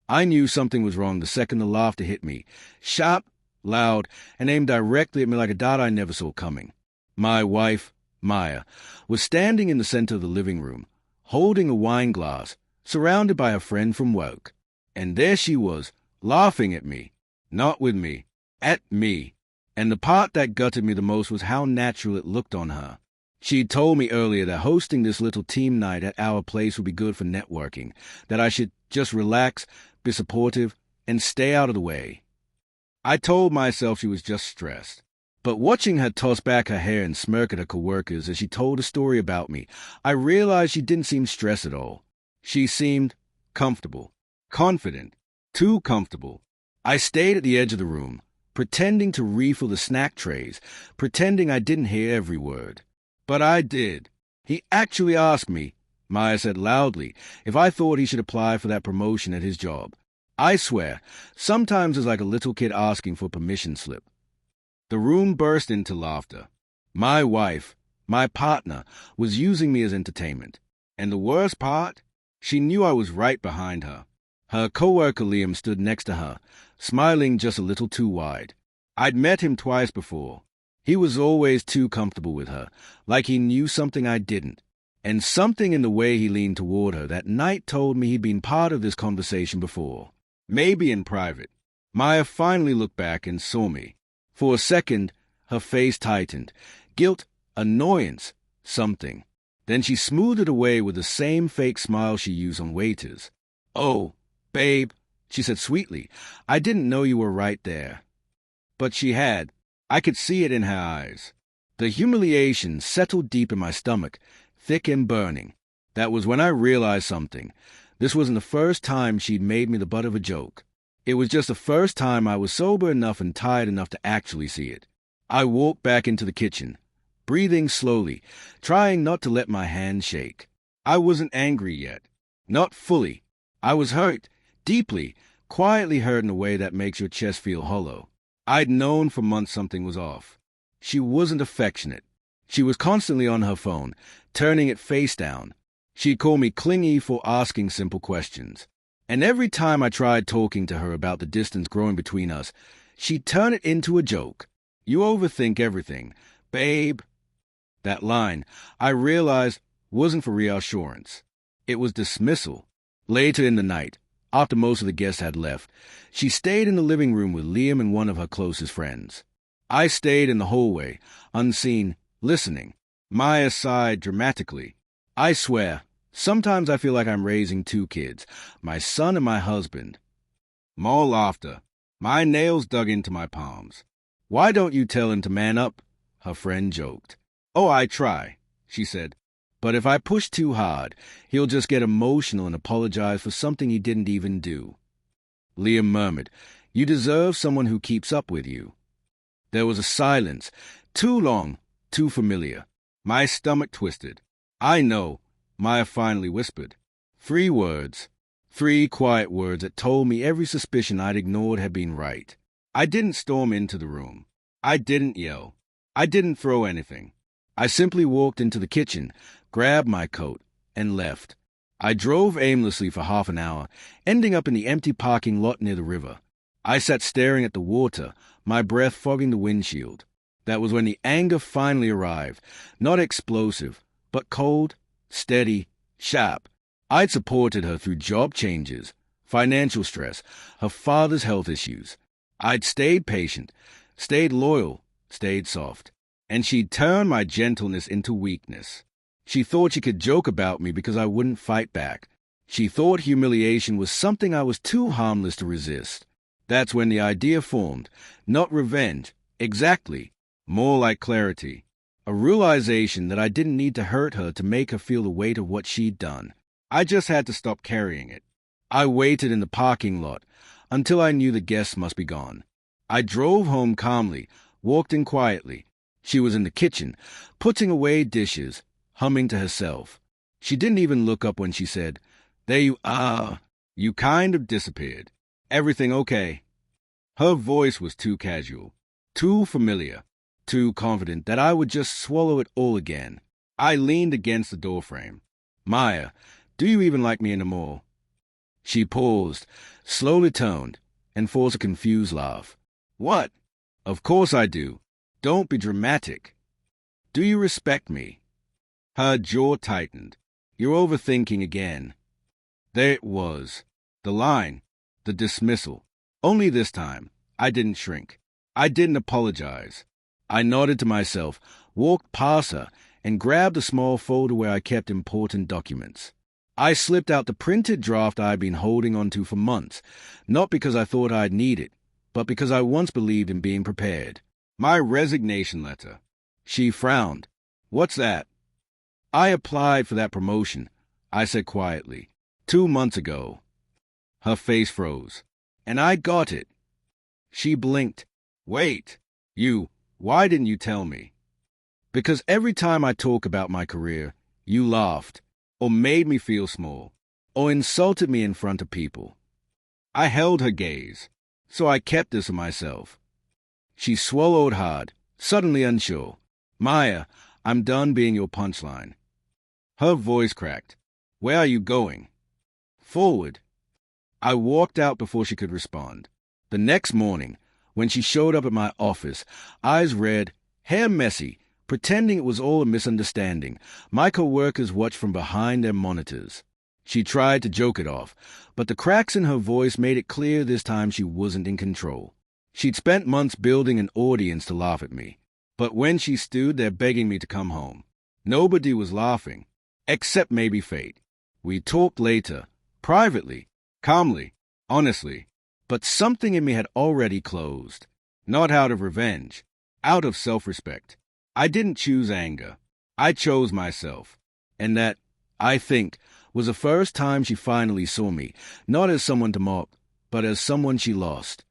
I knew something was wrong the second the laughter hit me, sharp, loud, and aimed directly at me like a dart I never saw coming. My wife, Maya, was standing in the center of the living room, holding a wine glass, surrounded by her friend from work. And there she was, laughing at me. Not with me, at me. And the part that gutted me the most was how natural it looked on her. She'd told me earlier that hosting this little team night at our place would be good for networking, that I should just relax, be supportive, and stay out of the way. I told myself she was just stressed. But watching her toss back her hair and smirk at her coworkers as she told a story about me, I realized she didn't seem stressed at all. She seemed comfortable, confident, too comfortable. I stayed at the edge of the room, pretending to refill the snack trays, pretending I didn't hear every word. But I did. He actually asked me, Maya said loudly, if I thought he should apply for that promotion at his job. I swear, sometimes it's like a little kid asking for a permission slip. The room burst into laughter. My wife, my partner, was using me as entertainment. And the worst part? She knew I was right behind her. Her coworker Liam stood next to her, smiling just a little too wide. I'd met him twice before. He was always too comfortable with her, like he knew something I didn't. And something in the way he leaned toward her that night told me he'd been part of this conversation before. Maybe in private. Maya finally looked back and saw me. For a second, her face tightened. Guilt, annoyance, something. Then she smoothed it away with the same fake smile she used on waiters. "Oh, babe," she said sweetly, "I didn't know you were right there." But she had. I could see it in her eyes. The humiliation settled deep in my stomach, thick and burning. That was when I realized something. This wasn't the first time she'd made me the butt of a joke. It was just the first time I was sober enough and tired enough to actually see it. I walked back into the kitchen, breathing slowly, trying not to let my hands shake. I wasn't angry yet. Not fully. I was hurt, deeply, quietly hurt in a way that makes your chest feel hollow. I'd known for months something was off. She wasn't affectionate. She was constantly on her phone, turning it face down. She'd call me clingy for asking simple questions. And every time I tried talking to her about the distance growing between us, she'd turn it into a joke. "You overthink everything, babe." That line, I realized, wasn't for reassurance. It was dismissal. Later in the night, after most of the guests had left, she stayed in the living room with Liam and one of her closest friends. I stayed in the hallway, unseen, listening. Maya sighed dramatically. I swear, sometimes I feel like I'm raising two kids, my son and my husband. More laughter. My nails dug into my palms. "Why don't you tell him to man up?" her friend joked. "Oh, I try," she said. "But if I push too hard, he'll just get emotional and apologize for something he didn't even do." Liam murmured, "You deserve someone who keeps up with you." There was a silence, too long, too familiar. My stomach twisted. "I know," Maya finally whispered. 3 words. 3 quiet words that told me every suspicion I'd ignored had been right. I didn't storm into the room. I didn't yell. I didn't throw anything. I simply walked into the kitchen, grabbed my coat, and left. I drove aimlessly for half an hour, ending up in the empty parking lot near the river. I sat staring at the water, my breath fogging the windshield. That was when the anger finally arrived, not explosive, but cold, steady, sharp. I'd supported her through job changes, financial stress, her father's health issues. I'd stayed patient, stayed loyal, stayed soft. And she'd turned my gentleness into weakness. She thought she could joke about me because I wouldn't fight back. She thought humiliation was something I was too harmless to resist. That's when the idea formed. Not revenge. Exactly. More like clarity. A realization that I didn't need to hurt her to make her feel the weight of what she'd done. I just had to stop carrying it. I waited in the parking lot until I knew the guests must be gone. I drove home calmly, walked in quietly. She was in the kitchen, putting away dishes, humming to herself. She didn't even look up when she said, "There you are." You kind of disappeared. "Everything okay?" Her voice was too casual, too familiar, too confident that I would just swallow it all again. I leaned against the doorframe. "Maya, do you even like me anymore?" She paused, slowly turned, and forced a confused laugh. What? Of course I do. Don't be dramatic. Do you respect me? Her jaw tightened. You're overthinking again. There it was. The line. The dismissal. Only this time, I didn't shrink. I didn't apologize. I nodded to myself, walked past her, and grabbed a small folder where I kept important documents. I slipped out the printed draft I'd been holding onto for months, not because I thought I'd need it, but because I once believed in being prepared. My resignation letter. She frowned. What's that? I applied for that promotion, I said quietly, 2 months ago. Her face froze. And I got it. She blinked. Wait, why didn't you tell me? Because every time I talk about my career, you laughed, or made me feel small, or insulted me in front of people. I held her gaze, so I kept this to myself. She swallowed hard, suddenly unsure. Maya, I'm done being your punchline. Her voice cracked. Where are you going? Forward. I walked out before she could respond. The next morning, when she showed up at my office, eyes red, hair messy, pretending it was all a misunderstanding, my coworkers watched from behind their monitors. She tried to joke it off, but the cracks in her voice made it clear this time she wasn't in control. She'd spent months building an audience to laugh at me, but when she stood there begging me to come home, nobody was laughing, except maybe fate. We talked later, privately, calmly, honestly, but something in me had already closed. Not out of revenge, out of self-respect. I didn't choose anger. I chose myself. And that, I think, was the first time she finally saw me, not as someone to mock, but as someone she lost.